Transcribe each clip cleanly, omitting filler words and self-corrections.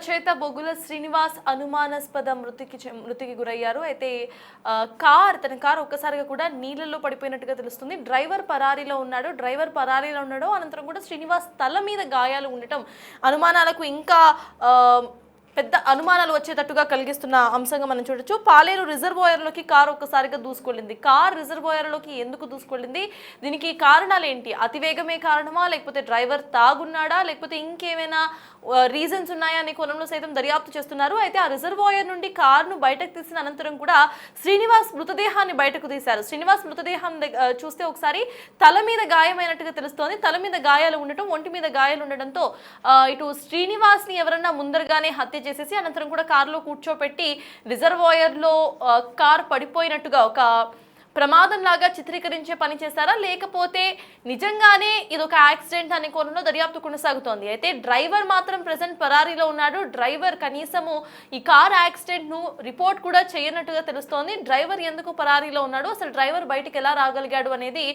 రచయిత బొగుల శ్రీనివాస్ అనుమానాస్పద మృతికి గురయ్యారు. అయితే తన కార్ ఒక్కసారిగా కూడా నీళ్ళల్లో పడిపోయినట్టుగా తెలుస్తుంది. డ్రైవర్ పరారీలో ఉన్నాడు. అనంతరం కూడా శ్రీనివాస్ తల మీద గాయాలు ఉండటం అనుమానాలకు ఇంకా పెద్ద అనుమానాలు వచ్చేటట్టుగా కలిగిస్తున్న అంశంగా మనం చూడొచ్చు. పాలేరు రిజర్వాయర్లోకి కారు ఒక్కసారిగా దూసుకెళ్ళింది. కార్ రిజర్వాయర్లోకి ఎందుకు దూసుకెళ్ళింది, దీనికి కారణాలు ఏంటి? అతివేగమే కారణమా, లేకపోతే డ్రైవర్ తాగున్నాడా, లేకపోతే ఇంకేమైనా రీజన్స్ ఉన్నాయా అనే కోణంలో సైతం దర్యాప్తు చేస్తున్నారు. అయితే ఆ రిజర్వాయర్ నుండి కారును బయటకు తీసిన అనంతరం కూడా శ్రీనివాస్ మృతదేహాన్ని బయటకు తీశారు. శ్రీనివాస్ మృతదేహం చూస్తే ఒకసారి తల మీద గాయమైనట్టుగా తెలుస్తోంది. తల మీద గాయాలు ఉండటం, ఒంటి మీద గాయాలు ఉండడంతో ఇటు శ్రీనివాస్ ని ఎవరన్నా ముందరగానే హత్య చేసేసి అనంతరం కూడా కారులో కూర్చోపెట్టి రిజర్వాయర్ లో కార్ పడిపోయినట్టుగా ఒక ప్రమాదం లాగా చిత్రీకరించే పని చేశారా, లేకపోతే నిజంగానే ఇది ఒక యాక్సిడెంట్ అనే కోణంలో దర్యాప్తు కొనసాగుతోంది. అయితే డ్రైవర్ మాత్రం ప్రెసెంట్ పరారీలో ఉన్నాడు. డ్రైవర్ కనీసము ఈ కార్ యాక్సిడెంట్ ను రిపోర్ట్ కూడా చేయనట్టుగా తెలుస్తోంది. డ్రైవర్ ఎందుకు పరారీలో ఉన్నాడు, అసలు డ్రైవర్ బయటికి ఎలా రాగలిగాడు అనేది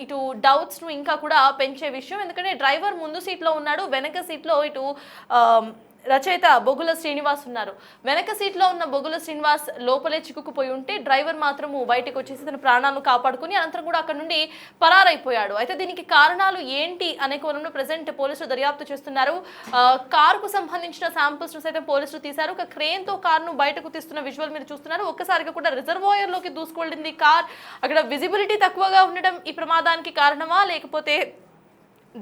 ఇటు డౌట్స్ ను ఇంకా కూడా పెంచే విషయం. ఎందుకంటే డ్రైవర్ ముందు సీట్లో ఉన్నాడు, వెనక సీట్లో ఇటు రచయిత బొగుల శ్రీనివాస్ ఉన్నారు. వెనక సీట్లో ఉన్న బొగుల శ్రీనివాస్ లోపలే చిక్కుకుపోయి ఉంటే డ్రైవర్ మాత్రము బయటకు వచ్చేసి తన ప్రాణాలను కాపాడుకుని అనంతరం కూడా అక్కడ నుండి పరారైపోయాడు. అయితే దీనికి కారణాలు ఏంటి అనే కోణంలో ప్రెసెంట్ పోలీసులు దర్యాప్తు చేస్తున్నారు. కారుకు సంబంధించిన శాంపుల్స్ సైతం పోలీసులు తీశారు. ఒక క్రేన్ తో కారును బయటకు తీస్తున్న విజువల్ మీరు చూస్తున్నారు. ఒక్కసారిగా కూడా రిజర్వాయర్ లోకి దూసుకెళ్ళింది కార్. అక్కడ విజిబిలిటీ తక్కువగా ఉండడం ఈ ప్రమాదానికి కారణమా, లేకపోతే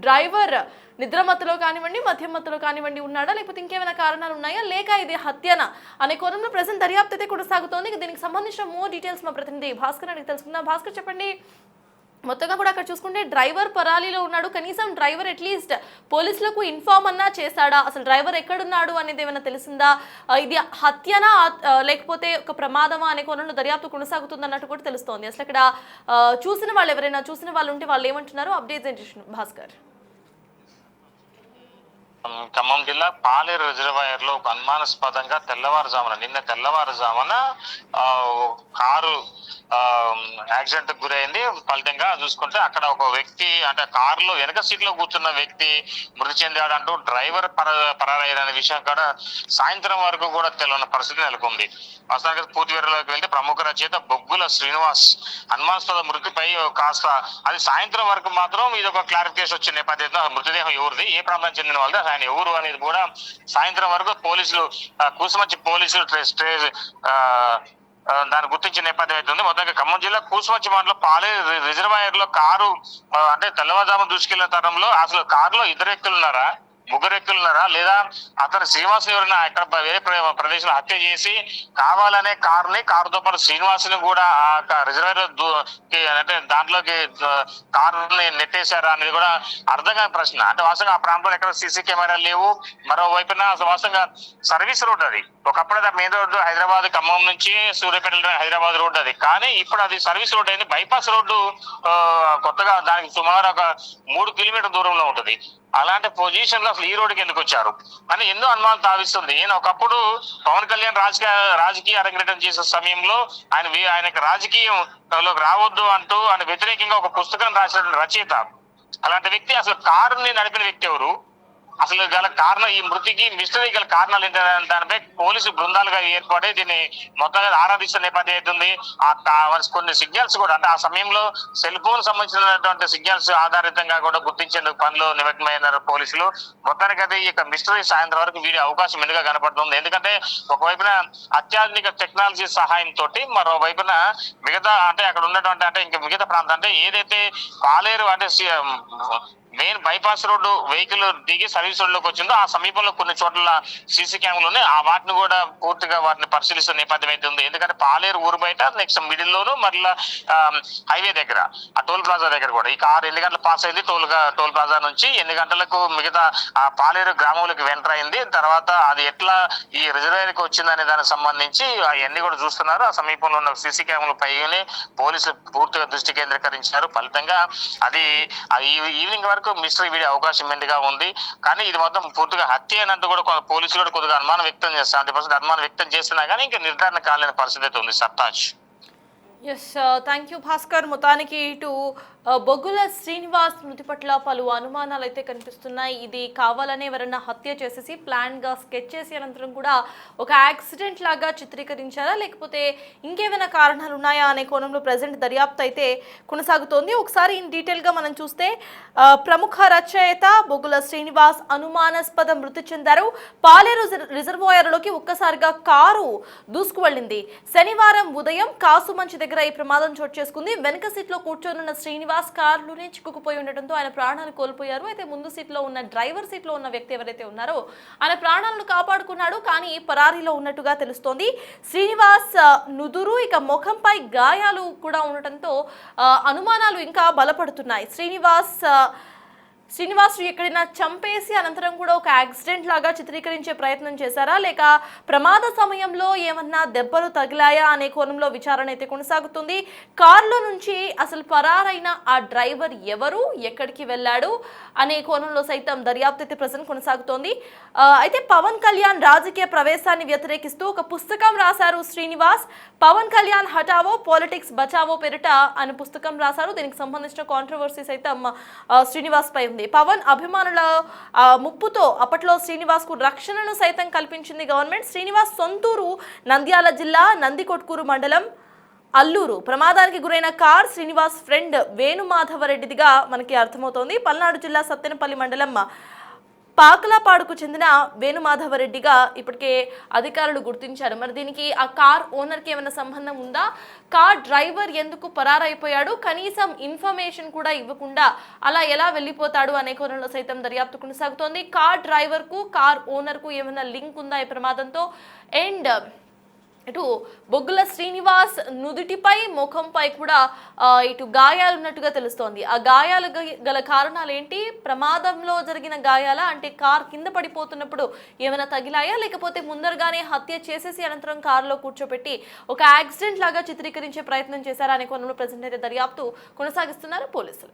డ్రైవర్ నిద్రమత్తులో కానివ్వండి, మద్యం మత్తులో కానివ్వండి ఉన్నాడా, లేకపోతే ఇంకేమైనా కారణాలు ఉన్నాయా, లేక ఇది హత్యనా అనే కోణంలో ప్రెసెంట్ దర్యాప్తు అయితే కొనసాగుతోంది. దీనికి సంబంధించిన మోర్ డీటెయిల్స్ మా ప్రతినిధి భాస్కర్ అడిగి తెలుసుకుందాం. భాస్కర్, చెప్పండి. మొత్తంగా కూడా అక్కడ చూసుకుంటే డ్రైవర్ పరాలీలో ఉన్నాడు. కనీసం డ్రైవర్ అట్లీస్ట్ పోలీసులకు ఇన్ఫార్మ్ అన్నా చేశాడా, అసలు డ్రైవర్ ఎక్కడున్నాడు అనేది ఏమైనా తెలిసిందా, ఇది హత్యనా లేకపోతే ఒక ప్రమాదమా అనే కోణంలో దర్యాప్తు కొనసాగుతుంది అన్నట్టు కూడా తెలుస్తోంది. అసలు ఇక్కడ చూసిన వాళ్ళు ఎవరైనా చూసిన వాళ్ళు ఉంటే వాళ్ళు ఏమంటున్నారు, అప్డేట్స్ ఏంటి భాస్కర్? ఖమ్మం జిల్లా పాలేరు రిజర్వాయర్ లో అనుమానాస్పదంగా నిన్న తెల్లవారుజామున కారు యాక్సిడెంట్ గురైంది. ఫలితంగా చూసుకుంటే అక్కడ ఒక వ్యక్తి, అంటే కారులో వెనక సీట్ లో కూర్చున్న వ్యక్తి మృతి చెందాడు అంటూ డ్రైవర్ పరారయ్యారనే విషయం కూడా సాయంత్రం వరకు కూడా తెలియని పరిస్థితి నెలకొంది. వాస్తవానికి పూర్తి వివరాలకు వెళ్తే ప్రముఖ రచయిత బొగ్గుల శ్రీనివాస్ అనుమానాస్పద మృతిపై కాస్త అది సాయంత్రం వరకు మాత్రం ఇది ఒక క్లారిఫికేషన్ వచ్చిన నేపథ్యంలో మృతదేహం ఎవరిది, ఏ ప్రాంతానికి చెందిన వాళ్ళది, ఆయన ఎవరు అనేది కూడా సాయంత్రం వరకు పోలీసులు కూసుమంచి పోలీసులు దాన్ని గుర్తించిన నేపథ్యం అవుతుంది. మొత్తంగా ఖమ్మం జిల్లా కూసుమంచి మండలం పాలేరు రిజర్వాయర్ లో కారు అంటే తెల్లవారుజాము దూసుకెళ్లిన తరంలో అసలు కారులో ఇద్దరు వ్యక్తులు ఉన్నారా, ముగ్గురు వ్యక్తులు ఉన్నారా, లేదా అతను శ్రీనివాస్ ఎవరైనా ఇక్కడ వేరే ప్రదేశంలో హత్య చేసి కావాలనే కారుతో పాటు శ్రీనివాస్ ని కూడా ఆ రిజర్వాయర్ అంటే దాంట్లోకి కారుని నెట్టేశారా అనేది కూడా అర్థం కాని ప్రశ్న. అంటే వాస్తవంగా ఆ ప్రాంతంలో ఎక్కడ సీసీ కెమెరాలు లేవు. మరోవైపున వాస్తవంగా సర్వీస్ రోడ్ అది, ఒకప్పుడు అది మెయిన్ రోడ్డు హైదరాబాద్ ఖమ్మం నుంచి సూర్యాపేట హైదరాబాద్ రోడ్డు అది, కానీ ఇప్పుడు అది సర్వీస్ రోడ్ అయింది. బైపాస్ రోడ్డు కొత్తగా దానికి సుమారు ఒక 3 కిలోమీటర్ దూరంలో ఉంటుంది. అలాంటి పొజిషన్ లో అసలు ఈ రోడ్డుకి ఎందుకు వచ్చారు అని ఎన్నో అనుమానం తావిస్తుంది. ఈయన ఒకప్పుడు పవన్ కళ్యాణ్ రాజకీయ అరంగేటం చేసే సమయంలో ఆయనకి రాజకీయంలోకి రావద్దు అంటూ ఆయన వ్యతిరేకంగా ఒక పుస్తకం రాసిన రచయిత. అలాంటి వ్యక్తి అసలు కారుని నడిపిన వ్యక్తి ఎవరు, అసలు గల కారణం, ఈ మృతికి మిస్టరీ గల కారణాలు ఏంటనే దానిపై పోలీసు బృందాలుగా ఏర్పడి దీన్ని మొత్తంగా ఆరాధిస్తున్న నేపథ్యం అవుతుంది. కొన్ని సిగ్నల్స్ కూడా, అంటే ఆ సమయంలో సెల్ ఫోన్ సంబంధించినటువంటి సిగ్నల్స్ ఆధారితంగా కూడా గుర్తించేందుకు పనిలో నిమగ్నమైనారు పోలీసులు. మొత్తానికైతే ఈ యొక్క మిస్టరీ సాయంత్రం వరకు వీడియో అవకాశం ఎందుగా కనపడుతుంది. ఎందుకంటే ఒకవైపున అత్యాధునిక టెక్నాలజీ సహాయంతో, మరోవైపున మిగతా అంటే అక్కడ ఉన్నటువంటి అంటే ఇంకా మిగతా ప్రాంతం అంటే ఏదైతే పాలేరు అంటే మెయిన్ బైపాస్ రోడ్డు వెహికల్ దిగి సర్వీస్ రోడ్ లోకి వచ్చిందో ఆ సమీపంలో కొన్ని చోట్ల సీసీ కెమెరాలు ఉన్నాయి. ఆ వాటిని కూడా పూర్తిగా వాటిని పరిశీలిస్తున్న నేపథ్యం అయితే ఉంది. ఎందుకంటే పాలేరు ఊరు బయట నెక్స్ట్ మిడిల్ లోను మరలా హైవే దగ్గర ఆ టోల్ ప్లాజా దగ్గర కూడా ఈ కారు ఎన్ని గంటలు పాస్ అయింది, టోల్ ప్లాజా నుంచి ఎన్ని గంటలకు మిగతా ఆ పాలేరు గ్రామంలోకి వెంటర్ అయింది, తర్వాత అది ఎట్లా ఈ రిజర్వాయర్కి వచ్చిందనే దానికి సంబంధించి అవన్నీ కూడా చూస్తున్నారు. ఆ సమీపంలో ఉన్న సీసీ కెమెరాల పైనే పోలీసులు పూర్తిగా దృష్టి కేంద్రీకరించారు. ఫలితంగా అది ఈవినింగ్ వరకు మిస్టరీ వీడియో అవకాశం మెండుగా ఉంది. కానీ ఇది మొత్తం పూర్తిగా హత్య అనంటూ కూడా పోలీసులు కూడా కొద్దిగా అనుమానం వ్యక్తం చేస్తారు. 100% అనుమానం వ్యక్తం చేస్తున్నా కానీ ఇంకా నిర్ధారణ కాలేని పరిస్థితి అయితే ఉంది. Sartaj. Yes, thank you Bhaskar. మొత్తానికి ఇటు బొగ్గుల శ్రీనివాస్ మృతి పట్ల పలు అనుమానాలు అయితే కనిపిస్తున్నాయి. ఇది కావాలనే ఎవరన్నా హత్య చేసేసి ప్లాన్ గా స్కెచ్ చేసి అనంతరం కూడా ఒక యాక్సిడెంట్ లాగా చిత్రీకరించారా, లేకపోతే ఇంకేమైనా కారణాలు ఉన్నాయా అనే కోణంలో ప్రజెంట్ దర్యాప్తు అయితే కొనసాగుతోంది. ఒకసారి ఇన్ డీటెయిల్ గా మనం చూస్తే ప్రముఖ రచయిత బొగ్గుల శ్రీనివాస్ అనుమానాస్పద మృతి చెందారు. పాలేరు రిజర్వాయర్లోకి ఒక్కసారిగా కారు దూసుకు వెళ్ళింది. శనివారం ఉదయం కాసుమంచి దగ్గర ఈ ప్రమాదం చోటు చేసుకుంది. వెనక సీట్లో కూర్చొనున్న శ్రీనివాస్ కారులోనే చిక్కుకుపోయి ఉండటంతో ఆయన ప్రాణాలు కోల్పోయారు. అయితే ముందు సీట్లో ఉన్న డ్రైవర్ సీట్లో ఉన్న వ్యక్తి ఎవరైతే ఉన్నారో ఆయన ప్రాణాలను కాపాడుకున్నాడు, కానీ పరారీలో ఉన్నట్టుగా తెలుస్తోంది. శ్రీనివాస్ నుదురు ఇక ముఖంపై గాయాలు కూడా ఉండటంతో అనుమానాలు ఇంకా బలపడుతున్నాయి. శ్రీనివాస్ ఎక్కడైనా చంపేసి అనంతరం కూడా ఒక యాక్సిడెంట్ లాగా చిత్రీకరించే ప్రయత్నం చేశారా, లేక ప్రమాద సమయంలో ఏమన్నా దెబ్బలు తగిలాయా అనే కోణంలో విచారణ అయితే కొనసాగుతుంది. కారులో నుంచి అసలు పరారైన ఆ డ్రైవర్ ఎవరు, ఎక్కడికి వెళ్ళాడు అనే కోణంలో సైతం దర్యాప్తు అయితే ప్రజెంట్ కొనసాగుతోంది. అయితే పవన్ కళ్యాణ్ రాజకీయ ప్రవేశాన్ని వ్యతిరేకిస్తూ ఒక పుస్తకం రాశారు శ్రీనివాస్. పవన్ కళ్యాణ్ హటావో పాలిటిక్స్ బచావో పేరిట ఆయన పుస్తకం రాశారు. దీనికి సంబంధించిన కాంట్రవర్సీ సైతం శ్రీనివాస్ పై ఉంది. పవన్ అభిమానుల ముప్పుతో అప్పట్లో శ్రీనివాస్ కు రక్షణను సైతం కల్పించింది గవర్నమెంట్. శ్రీనివాస్ సొంతూరు నంద్యాల జిల్లా నందికొట్కూరు మండలం అల్లూరు. ప్రమాదానికి గురైన కార్ శ్రీనివాస్ ఫ్రెండ్ వేణుమాధవరెడ్డిదిగా మనకి అర్థమవుతోంది. పల్నాడు జిల్లా సత్తెనపల్లి మండలం పాకలాపాడుకు చెందిన వేణుమాధవరెడ్డిగా ఇప్పటికే అధికారులు గుర్తించారు. మరి దీనికి ఆ కార్ ఓనర్కి ఏమైనా సంబంధం ఉందా, కార్ డ్రైవర్ ఎందుకు పరారైపోయాడు, కనీసం ఇన్ఫర్మేషన్ కూడా ఇవ్వకుండా అలా ఎలా వెళ్ళిపోతాడు అనే కోణంలో సైతం దర్యాప్తు కొనసాగుతోంది. కార్ డ్రైవర్కు కార్ ఓనర్కు ఏమైనా లింక్ ఉందా ఈ ప్రమాదంతో? అండ్ ఇటు బొగ్గుల శ్రీనివాస్ నుదుటిపై ముఖంపై కూడా ఇటు గాయాలు ఉన్నట్టుగా తెలుస్తోంది. ఆ గాయాలు గల కారణాలు ఏంటి? ప్రమాదంలో జరిగిన గాయాలా, అంటే కార్ కింద పడిపోతున్నప్పుడు ఏమైనా తగిలాయా, లేకపోతే ముందరగానే హత్య చేసేసి అనంతరం కారులో కూర్చోబెట్టి ఒక యాక్సిడెంట్ లాగా చిత్రీకరించే ప్రయత్నం చేశారా అనే కోణంలో ప్రజెంట్ అయితే దర్యాప్తు కొనసాగిస్తున్నారు పోలీసులు.